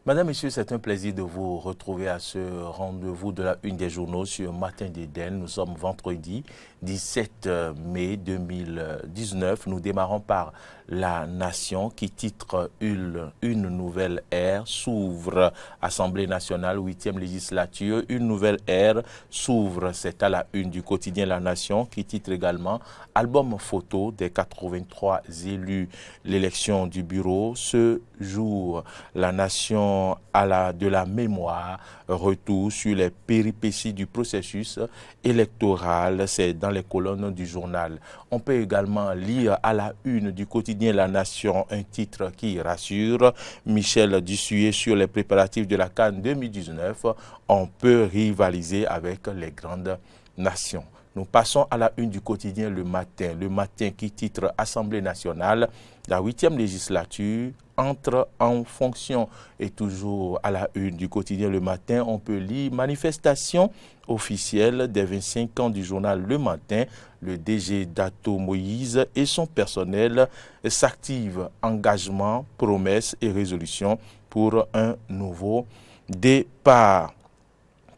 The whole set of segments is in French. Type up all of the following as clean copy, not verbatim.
Madame, Messieurs, c'est un plaisir de vous retrouver à ce rendez-vous de la Une des journaux sur Matin d'Éden. Nous sommes vendredi 17 mai 2019. Nous démarrons par La Nation qui titre Une nouvelle ère s'ouvre. Assemblée nationale, 8e législature, une nouvelle ère s'ouvre. C'est à la une du quotidien La Nation qui titre également Album photo des 83 élus. L'élection du bureau ce jour. La Nation de la mémoire, retour sur les péripéties du processus électoral, c'est dans les colonnes du journal. On peut également lire à la une du quotidien La Nation un titre qui rassure. Michel Dussuyer sur les préparatifs de la CAN 2019. On peut rivaliser avec les grandes nations. Nous passons à la une du quotidien Le Matin qui titre Assemblée nationale, la 8e législature entre en fonction. Et toujours à la une du quotidien Le Matin, on peut lire manifestation officielle des 25 ans du journal Le Matin. Le DG Dato Moïse et son personnel s'activent. Engagement, promesses et résolutions pour un nouveau départ.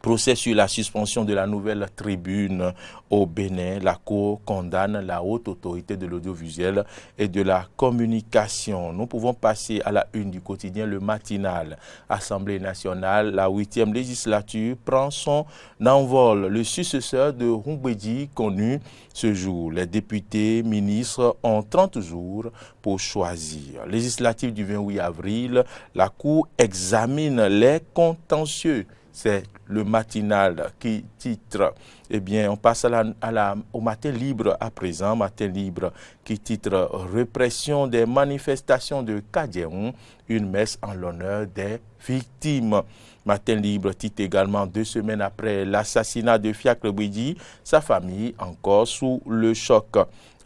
Procès sur la suspension de la nouvelle tribune au Bénin. La Cour condamne la haute autorité de l'audiovisuel et de la communication. Nous pouvons passer à la une du quotidien Le Matinal. Assemblée nationale, la 8e législature prend son envol. Le successeur de Roumbédi connu ce jour. Les députés, ministres ont 30 jours pour choisir. Législative du 28 avril, la Cour examine les contentieux. C'est le Matinal qui titre. Eh bien, on passe au Matin Libre à présent. Matin Libre qui titre Répression des manifestations de Kadieron, une messe en l'honneur des victimes. Matin Libre titre également 2 semaines après l'assassinat de Fiacre Bouidi, sa famille encore sous le choc.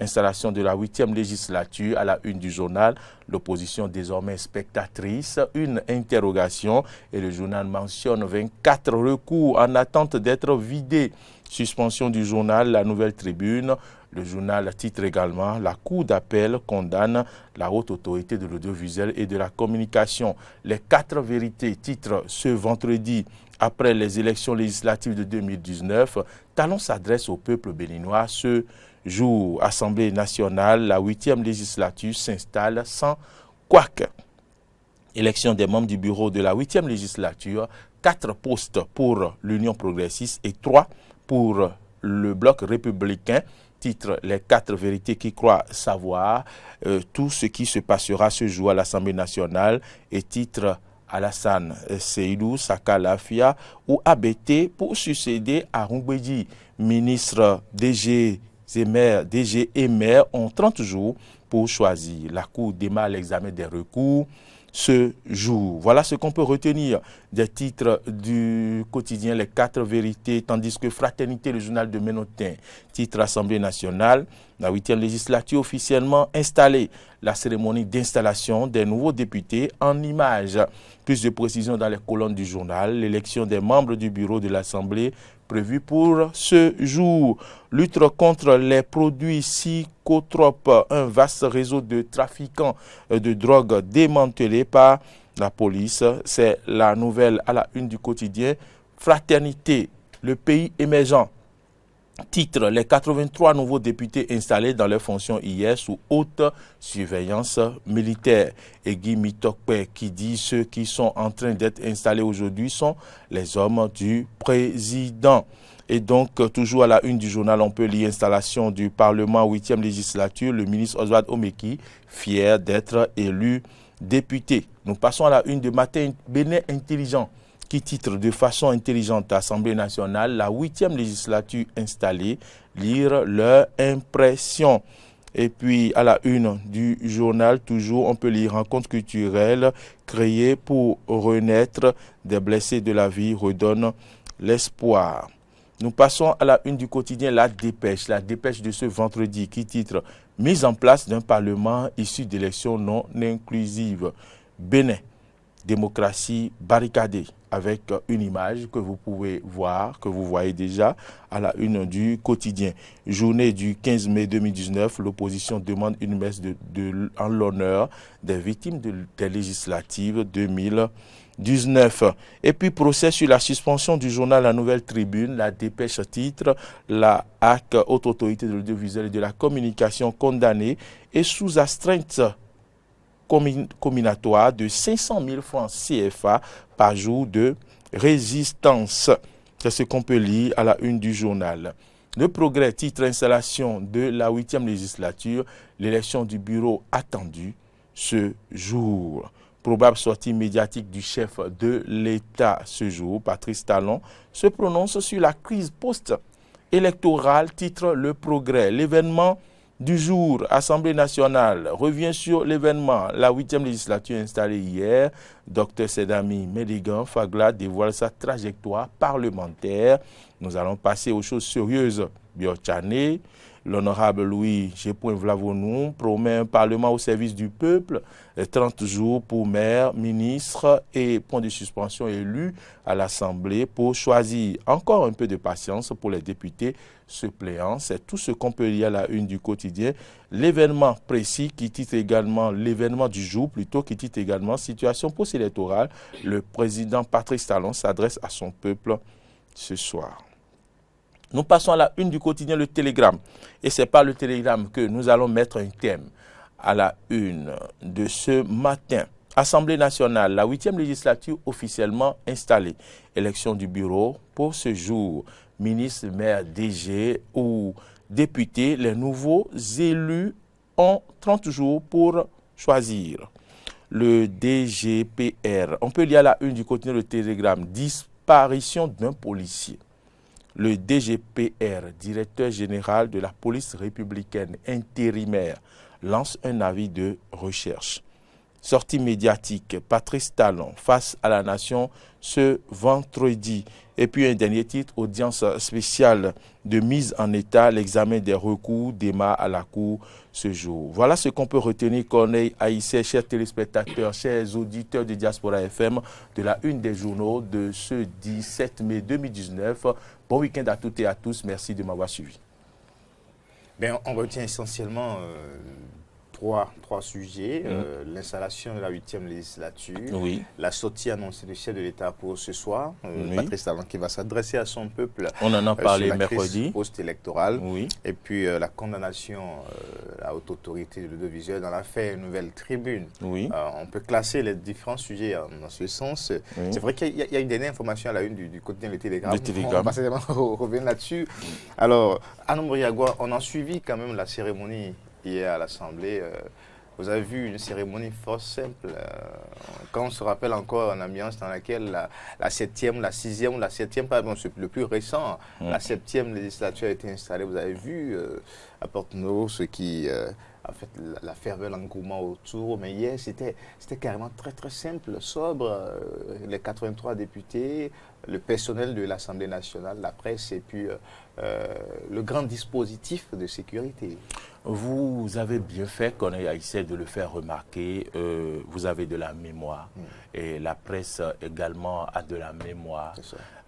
Installation de la 8e législature à la une du journal. L'opposition désormais spectatrice, une interrogation et le journal mentionne 24 recours en attente d'être vidés. Suspension du journal La Nouvelle Tribune. Le journal titre également La Cour d'appel condamne la haute autorité de l'audiovisuel et de la communication. Les 4 vérités titre ce vendredi après les élections législatives de 2019. Talon s'adresse au peuple béninois ce jour. Assemblée nationale, la 8e législature s'installe sans couac. Élection des membres du bureau de la 8e législature, 4 postes pour l'Union progressiste et 3 pour le bloc républicain. Titre les 4 vérités qui croient savoir tout ce qui se passera ce jour à l'Assemblée nationale et titre Alassane Seydou Saka Lafia ou ABT pour succéder à Roumbédi. Ministre DG et maire ont 30 jours pour choisir. La Cour démarre l'examen des recours ce jour. Voilà ce qu'on peut retenir des titres du quotidien Les 4 vérités, tandis que Fraternité, le journal de Ménotin, titre Assemblée nationale, la 8e législature officiellement installée. La cérémonie d'installation des nouveaux députés en images. Plus de précisions dans les colonnes du journal. L'élection des membres du bureau de l'Assemblée prévue pour ce jour. Lutte contre les produits psychotropes. Un vaste réseau de trafiquants de drogue démantelé par la police. C'est la nouvelle à la une du quotidien. Fraternité, le pays émergent. Titre, les 83 nouveaux députés installés dans leurs fonctions hier sous haute surveillance militaire. Et Guy Mitokpe qui dit ceux qui sont en train d'être installés aujourd'hui sont les hommes du président. Et donc, toujours à la une du journal, on peut lire installation du Parlement 8e législature, le ministre Oswald Omeki, fier d'être élu député. Nous passons à la une de Matin Bénin Intelligent, qui titre de façon intelligente Assemblée nationale, la 8e législature installée, lire leur impression. Et puis à la une du journal, toujours, on peut lire rencontre culturelle créée pour renaître des blessés de la vie, redonne l'espoir. Nous passons à la une du quotidien la dépêche de ce vendredi qui titre mise en place d'un parlement issu d'élections non inclusives. Bénin. démocratie barricadée, avec une image que vous pouvez voir, que vous voyez déjà à la une du quotidien. Journée du 15 mai 2019, l'opposition demande une messe en l'honneur des victimes des législatives 2019. Et puis procès sur la suspension du journal La Nouvelle Tribune, la dépêche titre, la HAC, Haute Autorité de l'audiovisuel et de la communication condamnée et sous astreinte combinatoire de 500 000 francs CFA par jour de résistance. C'est ce qu'on peut lire à la une du journal. Le Progrès titre installation de la 8e législature, l'élection du bureau attendue ce jour. Probable sortie médiatique du chef de l'État ce jour, Patrice Talon, se prononce sur la crise post-électorale, titre Le Progrès. L'événement du jour, Assemblée nationale, revient sur l'événement. La 8e législature installée hier, Dr Sedami Medigan Fagla dévoile sa trajectoire parlementaire. Nous allons passer aux choses sérieuses. Biotchane, l'honorable Louis Gépoin-Vlavonou promet un parlement au service du peuple, 30 jours pour maire, ministre et point de suspension élus à l'Assemblée pour choisir. Encore un peu de patience pour les députés suppléants. C'est tout ce qu'on peut lire à la une du quotidien. L'événement précis qui titre également, l'événement du jour plutôt, qui titre également situation post-électorale. Le président Patrice Talon s'adresse à son peuple ce soir. Nous passons à la une du quotidien Le Télégramme. Et c'est par Le Télégramme que nous allons mettre un thème à la une de ce matin. Assemblée nationale, la 8e législature officiellement installée. Élection du bureau pour ce jour. Ministre, maire, DG ou député, les nouveaux élus ont 30 jours pour choisir. Le DGPR, on peut lire à la une du quotidien Le Télégramme, disparition d'un policier. Le DGPR, directeur général de la police républicaine intérimaire, lance un avis de recherche. Sortie médiatique, Patrice Talon face à la nation ce vendredi. Et puis un dernier titre, audience spéciale de mise en état, l'examen des recours démarre à la Cour ce jour. Voilà ce qu'on peut retenir, Corneille Haïssé, chers téléspectateurs, chers auditeurs de Diaspora FM, de la une des journaux de ce 17 mai 2019. Bon week-end à toutes et à tous. Merci de m'avoir suivi. Bien, on retient essentiellement trois sujets. L'installation de la 8e législature, la sortie annoncée du chef de l'État pour ce soir, Patrice Talon qui va s'adresser à son peuple. On en a parlé sur la mercredi. Crise post-électorale. Et puis la condamnation à la haute autorité de l'audiovisuel dans l'affaire Nouvelle Tribune. On peut classer les différents sujets dans ce sens. C'est vrai qu'il y a une dernière information à la une du quotidien Le Télégramme. On va pas seulement revenir là-dessus. Alors, Anne Moriagua, on a suivi quand même la cérémonie hier à l'Assemblée. Vous avez vu une cérémonie fort simple. Quand on se rappelle encore une ambiance dans laquelle la 7e, la 6e, la 7e, pardon, c'est le plus récent, la 7e législature a été installée. Vous avez vu à Porte-Novo ce qui a fait la ferveur, l'engouement autour. Mais hier, c'était carrément très très simple, sobre. Les 83 députés, le personnel de l'Assemblée nationale, la presse et puis le grand dispositif de sécurité. Vous avez bien fait, Corneille Haïssé, de le faire remarquer. Vous avez de la mémoire et la presse également a de la mémoire.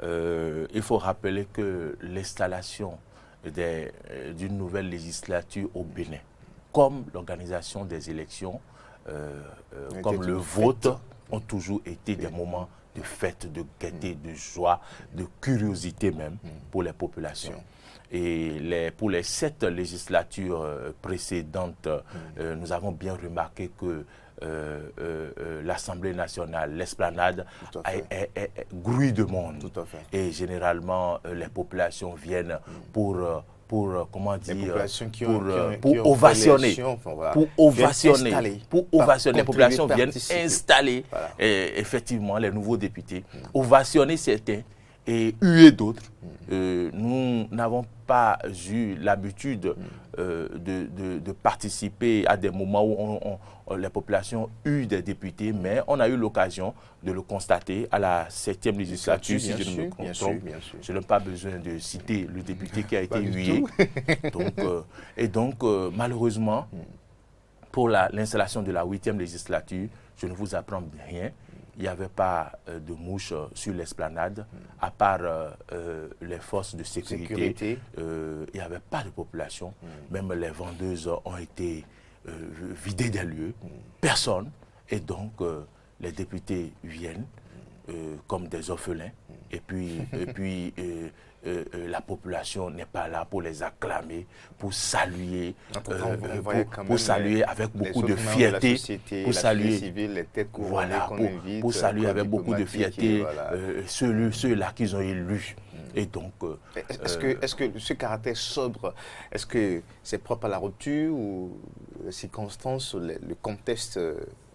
Il faut rappeler que l'installation d'une nouvelle législature au Bénin, comme l'organisation des élections, comme le vote, ont toujours été des moments de fête, de gaieté, de joie, de curiosité même pour les populations. Et pour les 7 législatures précédentes, nous avons bien remarqué que l'Assemblée nationale, l'esplanade, grouille de monde. Tout à fait. Et généralement, les populations viennent pour comment dire, pour ovationner. Pour ovationner. Les populations viennent installer effectivement les nouveaux députés, ovationner certains et huer d'autres. Nous n'avons pas eu l'habitude de participer à des moments où les populations huent des députés, mais on a eu l'occasion de le constater à la 7e législature, si je ne me trompe. Je n'ai pas besoin de citer le député qui a été hué. Donc, malheureusement, pour l'installation de la 8e législature, je ne vous apprends rien. il n'y avait pas de mouches sur l'esplanade, à part les forces de sécurité. Il n'y avait pas de population. Même les vendeuses ont été vidées des lieux. Personne. Et donc, les députés viennent comme des orphelins. Et puis la population n'est pas là pour les acclamer, pour saluer, pour saluer avec beaucoup de fierté, pour saluer, voilà, pour saluer avec beaucoup de fierté ceux-là qu'ils ont élus. Et donc, est-ce que ce caractère sobre, est-ce que c'est propre à la rupture ou les circonstances, le contexte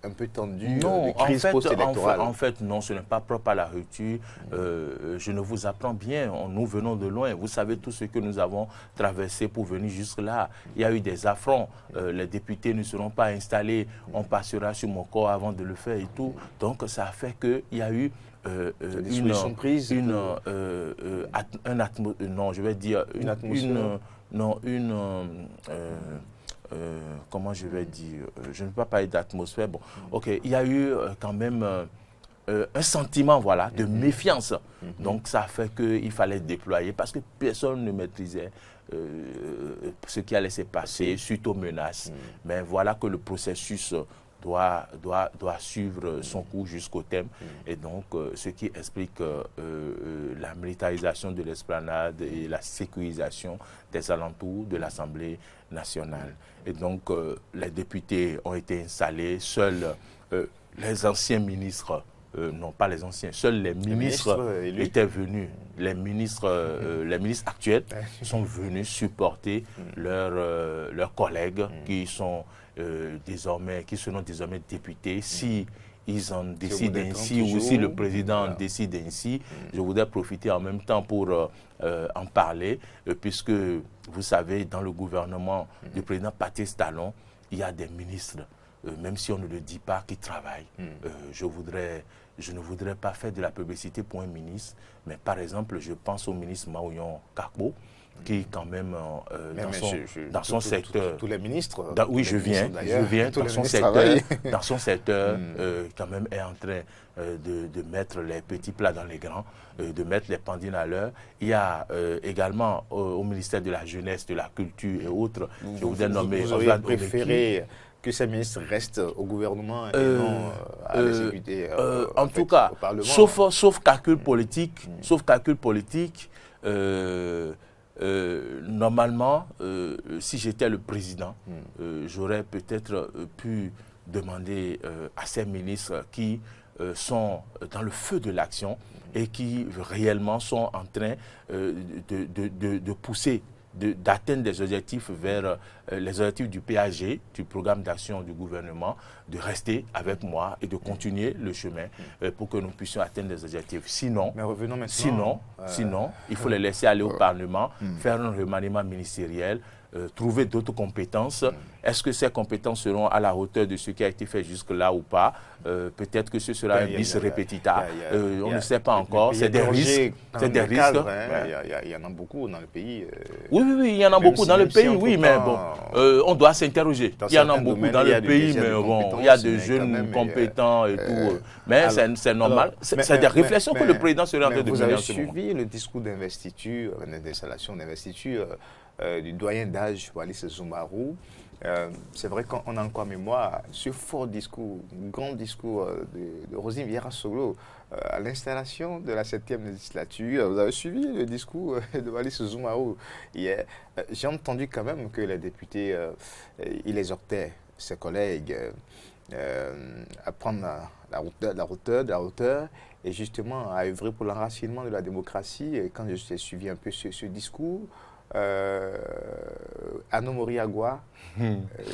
un peu tendu de crise post-électorale? En fait, non, ce n'est pas propre à la rupture. Je ne vous apprends bien, nous venons de loin. Vous savez tout ce que nous avons traversé pour venir jusque-là. Il y a eu des affronts. Les députés ne seront pas installés. On passera sur mon corps avant de le faire et tout. Donc, ça a fait qu'il y a eu comment je vais dire, je ne peux pas parler d'atmosphère. Bon, ok, il y a eu quand même un sentiment, voilà, de méfiance. Donc ça a fait qu'il fallait déployer parce que personne ne maîtrisait ce qui allait se passer suite aux menaces. Mais voilà que le processus doit suivre son cours jusqu'au terme. Et donc, ce qui explique la militarisation de l'esplanade et la sécurisation des alentours de l'Assemblée nationale. Et donc, les députés ont été installés, seuls les anciens ministres, non pas les anciens, seuls les ministres étaient venus. Les ministres actuels sont venus supporter leurs collègues qui sont qui seront désormais députés. Si ils en décident ainsi ou si le président décide ainsi, je voudrais profiter en même temps pour en parler, puisque vous savez, dans le gouvernement du président Patrice Talon, il y a des ministres, même si on ne le dit pas, qui travaillent. Je ne voudrais pas faire de la publicité pour un ministre, mais par exemple, je pense au ministre Maouyon Kakbo, qui quand même dans son secteur... Tous les ministres... Oui, je viens dans son secteur, quand même est en train de mettre les petits plats dans les grands, de mettre les pendines à l'heure. Il y a également au ministère de la Jeunesse, de la Culture et autres, je voudrais nommer... Vous auriez préféré que ces ministres restent au gouvernement et non à l'exécuter en tout cas, au Parlement. Sauf calcul politique, normalement, si j'étais le président, j'aurais peut-être pu demander à ces ministres qui sont dans le feu de l'action et qui réellement sont en train de pousser, d'atteindre des objectifs vers les objectifs du PAG, du programme d'action du gouvernement, de rester avec moi et de continuer le chemin pour que nous puissions atteindre des objectifs. Sinon, il faut les laisser aller au Parlement, faire un remaniement ministériel, trouver d'autres compétences. Est-ce que ces compétences seront à la hauteur de ce qui a été fait jusque-là ou pas? Peut-être que ce sera un bis repetita. On ne sait pas encore. C'est des risques. C'est des risques. Il y en a beaucoup dans le pays. Oui, il y en a beaucoup dans le pays, oui, mais bon, on doit s'interroger. Il y en a beaucoup dans le pays, mais bon, il y a des jeunes compétents et tout. Mais c'est normal. C'est des réflexions que le président serait en train de mener en ce moment. Vous avez suivi le discours d'investiture, d'installation d'investiture du doyen d'âge Wallis Soumarou. C'est vrai qu'on a encore en mémoire ce fort discours, grand discours de Roselyne Vieira-Solo à l'installation de la 7e législature. Vous avez suivi le discours de Wallis Soumarou hier. J'ai entendu quand même que les députés, il exhortait ses collègues à prendre la hauteur et justement à œuvrer pour l'enracinement de la démocratie. Et quand j'ai suivi un peu ce discours, Anno Moriagua,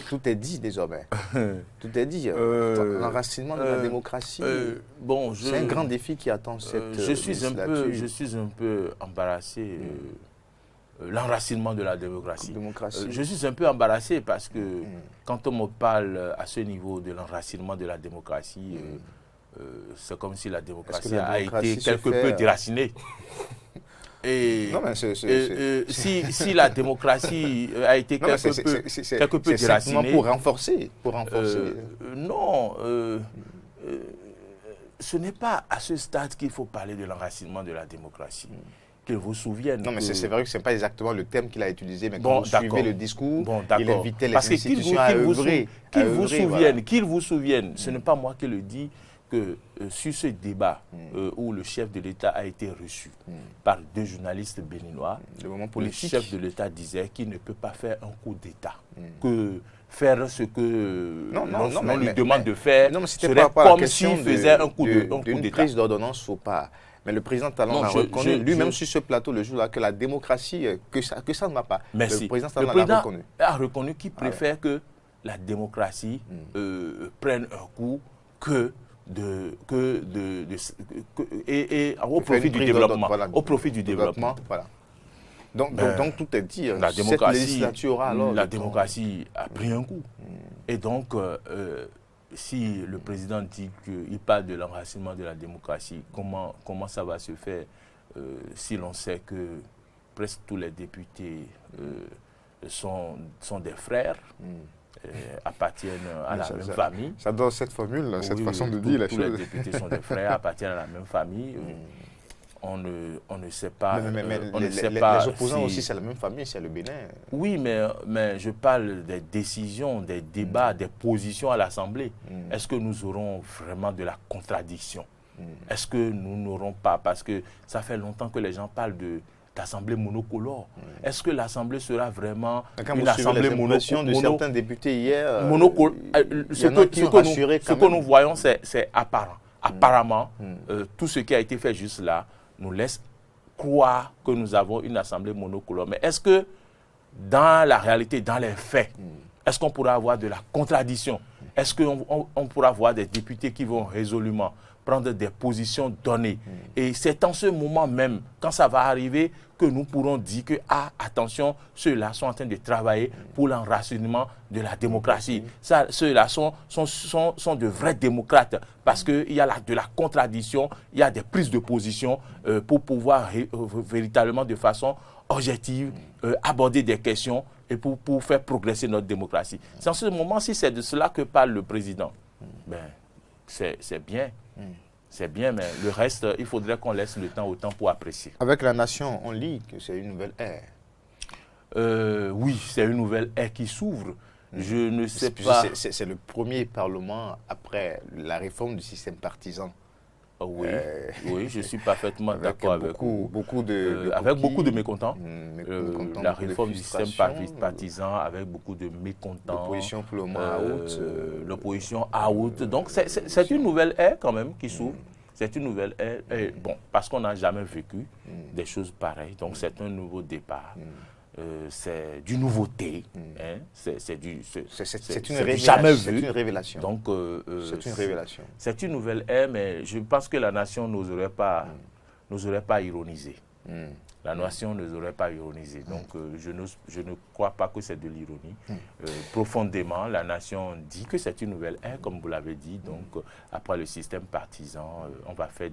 tout est dit désormais. Tout est dit. L'enracinement de la démocratie, c'est un grand défi qui attend cette législature. Je suis un peu embarrassé. L'enracinement de la démocratie. Je suis un peu embarrassé parce que quand on me parle à ce niveau de l'enracinement de la démocratie, c'est comme si la démocratie a été quelque peu déracinée. Et non, si la démocratie a été quelque peu déracinée... pour renforcer. ce n'est pas à ce stade qu'il faut parler de l'enracinement de la démocratie. Qu'il vous souvienne. Non, mais c'est vrai que ce n'est pas exactement le terme qu'il a utilisé, mais quand vous suivez le discours, il invitait les institutions à œuvrer. Qu'il vous souvienne, ce n'est pas moi qui le dis, que sur ce débat où le chef de l'État a été reçu par 2 journalistes béninois, le chef de l'État disait qu'il ne peut pas faire un coup d'État, que faire ce que l'on lui demande de faire serait comme s'il faisait un coup d'État. Une prise d'ordonnance ou pas. Mais le président Talon a reconnu lui-même sur ce plateau le jour-là que la démocratie, que ça ne va pas. Merci. Le président Talon a reconnu qu'il préfère que la démocratie prenne un coup au profit du développement. Au profit du développement. Voilà. Donc tout est dit. La démocratie a pris un coup. Et donc, si le président dit qu'il parle de l'enracinement de la démocratie, comment ça va se faire si l'on sait que presque tous les députés sont des frères, appartiennent à la même famille. J'adore cette formule, cette façon de dire les choses. Tous les députés sont des frères, appartiennent à la même famille. On ne sait pas. Les opposants aussi, c'est la même famille, c'est le Bénin. Oui, mais je parle des décisions, des débats, des positions à l'Assemblée. Est-ce que nous aurons vraiment de la contradiction? Est-ce que nous n'aurons pas, parce que ça fait longtemps que les gens parlent d'assemblée monocolore. Est-ce que l'Assemblée sera vraiment une assemblée monocolore? De certains députés hier, ce que nous voyons, c'est apparent. Apparemment, tout ce qui a été fait juste là nous laisse croire que nous avons une assemblée monocolore. Mais est-ce que dans la réalité, dans les faits, est-ce qu'on pourra avoir de la contradiction? Est-ce qu'on pourra avoir des députés qui vont résolument prendre des positions données? Et c'est en ce moment même, quand ça va arriver, que nous pourrons dire que, attention, ceux-là sont en train de travailler pour l'enracinement de la démocratie. Ceux-là sont de vrais démocrates parce qu'il y a de la contradiction, il y a des prises de position pour pouvoir véritablement de façon objective aborder des questions et pour faire progresser notre démocratie. C'est en ce moment, si c'est de cela que parle le président, c'est bien. C'est bien, mais le reste, il faudrait qu'on laisse le temps au temps pour apprécier. Avec La Nation, on lit que c'est une nouvelle ère. Oui, c'est une nouvelle ère qui s'ouvre. Je ne sais pas... C'est le premier parlement après la réforme du système partisan. Oui, je suis parfaitement d'accord avec vous. Avec beaucoup de mécontents. La réforme du système partisan avec beaucoup de mécontents. L'opposition pour le moment out. L'opposition out. Donc c'est une nouvelle ère quand même qui s'ouvre. C'est une nouvelle ère. Bon, parce qu'on n'a jamais vécu des choses pareilles. Donc c'est un nouveau départ. C'est du nouveauté. C'est une révélation. Donc, c'est une révélation. C'est une nouvelle ère, mais je pense que la nation n'oserait pas ironiser. La nation n'oserait pas ironiser. Donc, je ne crois pas que c'est de l'ironie. Profondément, la nation dit que c'est une nouvelle ère, comme vous l'avez dit. Donc, après le système partisan, on va faire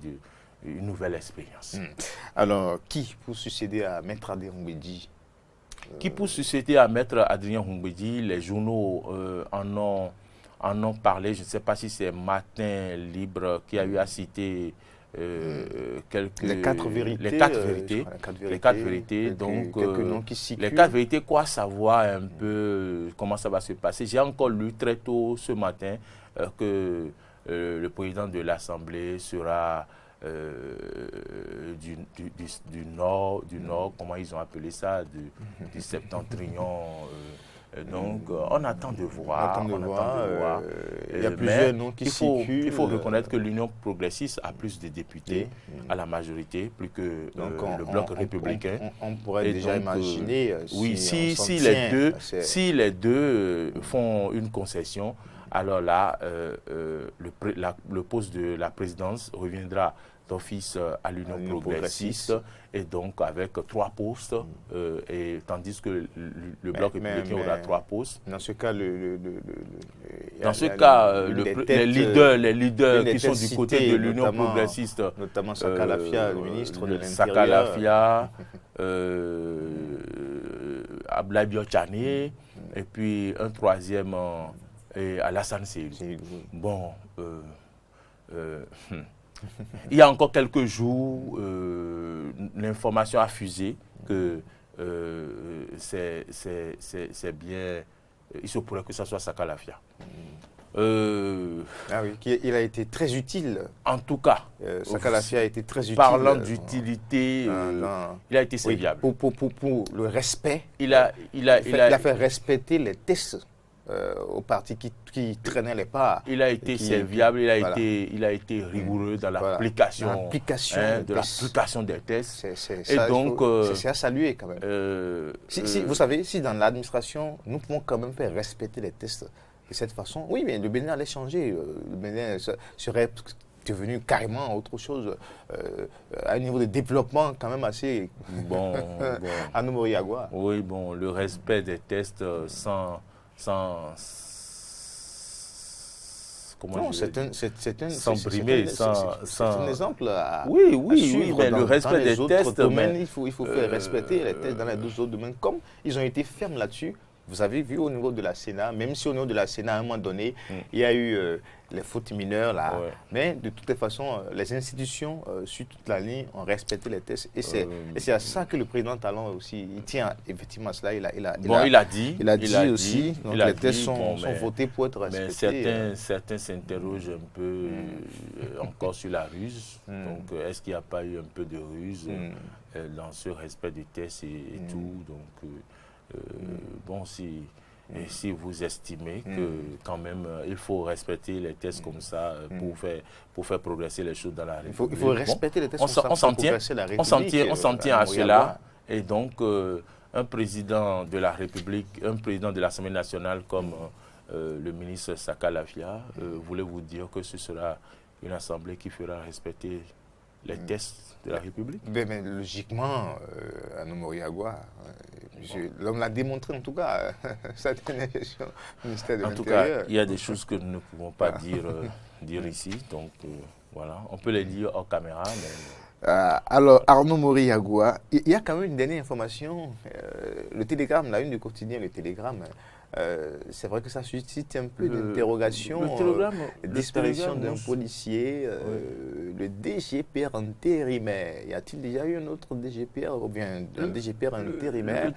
une nouvelle expérience. Alors, qui pour succéder à Maître Adrien Humbedi? Qui pour succéder à Maître Adrien Humbedi? Les journaux en ont parlé. Je ne sais pas si c'est Matin Libre qui a eu à citer les quatre vérités. Les quatre vérités. Donc, les quatre vérités, quoi savoir un peu comment ça va se passer. J'ai encore lu très tôt ce matin que le président de l'Assemblée sera du nord, comment ils ont appelé ça, du septentrion. Donc, on attend de voir. Il y a plusieurs noms qui circulent. Il faut reconnaître que l'Union progressiste a plus de députés à la majorité, plus que le bloc républicain. On pourrait déjà imaginer. Oui, si les deux font une concession, alors là, le poste de la présidence reviendra d'office à l'Union progressiste, et donc avec 3 postes, et tandis que le bloc républicain aura 3 postes. Dans ce cas, les leaders qui sont du côté de l'Union progressiste, notamment Sakalafia, le ministre de l'Intérieur, Sakalafia, Ablaye Biotchane, et puis un troisième, Alassane Seydi. Bon, Il y a encore quelques jours, l'information a fusé que c'est bien, il se pourrait que ce soit Saka Lafia. Ah oui, il a été très utile. En tout cas, Saka Lafia a été très utile. Parlant d'utilité, il a été serviable. Oui, pour le respect, il a fait respecter les tests aux partis qui traînaient les pas. Il a été serviable, il a été rigoureux dans l'application des tests. C'est à saluer quand même. Vous savez, si dans l'administration, nous pouvons quand même faire respecter les tests de cette façon, oui, mais le Bénin allait changer. Le Bénin serait devenu carrément autre chose, à un niveau de développement quand même assez bon. à Moriagua. Oui, bon, le respect des tests sans brimer, c'est un exemple à suivre mais le respect des tests, domaines, il faut faire respecter les tests dans les 12 autres domaines, comme ils ont été fermes là-dessus. Vous avez vu au niveau de la Sénat, même si au niveau de la Sénat, à un moment donné, il y a eu les fautes mineures, là. Ouais. Mais de toutes les façons, les institutions, sur toute la ligne, ont respecté les tests. Et c'est à ça que le président Talon aussi, il tient effectivement à cela. Il a dit aussi, donc les tests sont votés pour être respectés. Mais certains s'interrogent un peu encore sur la ruse. Donc, est-ce qu'il n'y a pas eu un peu de ruse dans ce respect des tests et tout? Donc, bon, si vous estimez que quand même il faut respecter les tests comme ça pour faire progresser les choses dans la République. Il faut respecter les tests comme ça pour progresser la République. On s'en tient à cela. Et donc, un président de la République, un président de l'Assemblée nationale comme le ministre Saka Lafia, voulait vous dire que ce sera une assemblée qui fera respecter les tests de la République? Mais logiquement, à Moriagua, l'homme l'a démontré en tout cas, sa dernière gestion du ministère de l'Intérieur. En tout cas, il y a des choses que nous ne pouvons pas dire ici, donc voilà, on peut les dire hors caméra. Mais... alors, Arnaud Moriagua, il y a quand même une dernière information, le Télégramme, la une du quotidien, le Télégramme, c'est vrai que ça suscite un peu d'interrogation. Disparition d'un policier, le DGPR intérimaire. Y a-t-il déjà eu un autre DGPR ou bien un DGPR intérimaire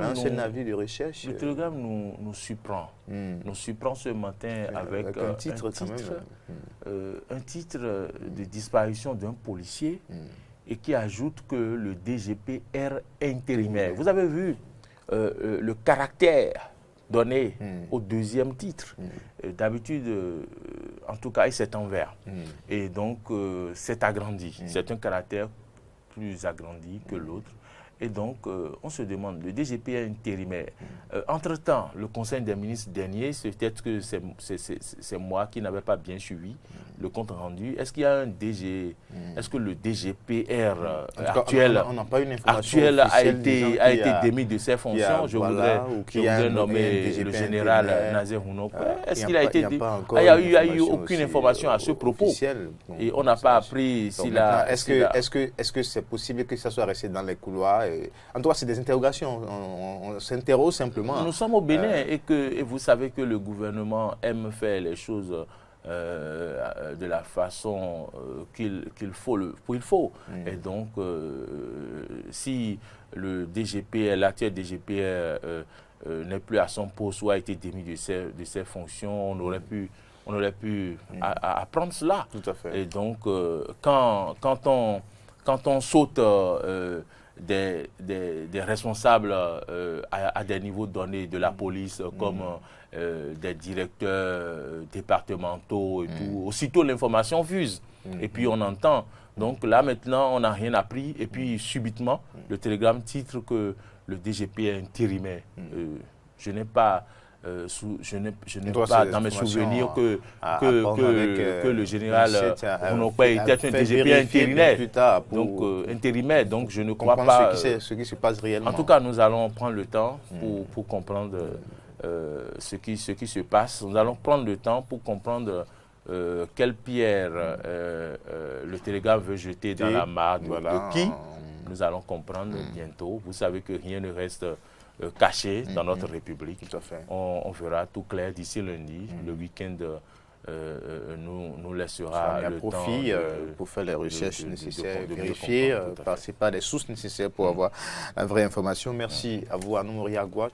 dans ce navire de recherche? Le Télégramme nous surprend. Nous surprend ce matin avec un titre un titre de disparition d'un policier et qui ajoute que le DGPR intérimaire. Vous avez vu le caractère donné au deuxième titre. D'habitude, en tout cas, il s'est envers. Et donc, c'est agrandi. C'est un caractère plus agrandi que l'autre. Et donc, on se demande, le DGP est intérimaire. Entre-temps, le Conseil des ministres dernier, c'est peut-être que c'est moi qui n'avais pas bien suivi le compte rendu. Est-ce qu'il y a un DG, est-ce que le DGPR actuel a été démis de ses fonctions? Je voudrais nommer le général Nazer Houno. Est-ce qu'il a été démis? Il n'y a eu aucune information à ce propos. Et on n'a pas appris s'il a... Est-ce que c'est possible que ça soit resté dans les couloirs? En tout cas, c'est des interrogations. On s'interroge simplement. Nous sommes au Bénin et vous savez que le gouvernement aime faire les choses de la façon qu'il faut. Et donc, si le DGPR, l'actuel DGPR n'est plus à son poste ou a été démis de ses fonctions, on aurait pu apprendre cela. Tout à fait. Et donc, quand on saute des responsables à des niveaux donnés de la police, comme des directeurs départementaux et tout, aussitôt l'information fuse. Et puis on entend. Donc là maintenant, on n'a rien appris. Et puis subitement, le télégramme titre que le DGP est intérimaire. Je n'ai pas... dans mes souvenirs que le général Hounokwe était un DGP intérimaire. Donc, intérimaire, donc je ne crois pas... ce qui se passe réellement. En tout cas, nous allons prendre le temps pour comprendre ce qui se passe. Nous allons prendre le temps pour comprendre quelle pierre le télégramme veut jeter dans la mare de qui. Nous allons comprendre bientôt. Vous savez que rien ne reste... caché dans notre République. Tout à fait. On verra tout clair d'ici lundi. Le week-end nous laissera le profit temps pour faire les recherches nécessaires, vérifier, passer par les sources nécessaires pour avoir la vraie information. Merci à vous, Anou Moriagua.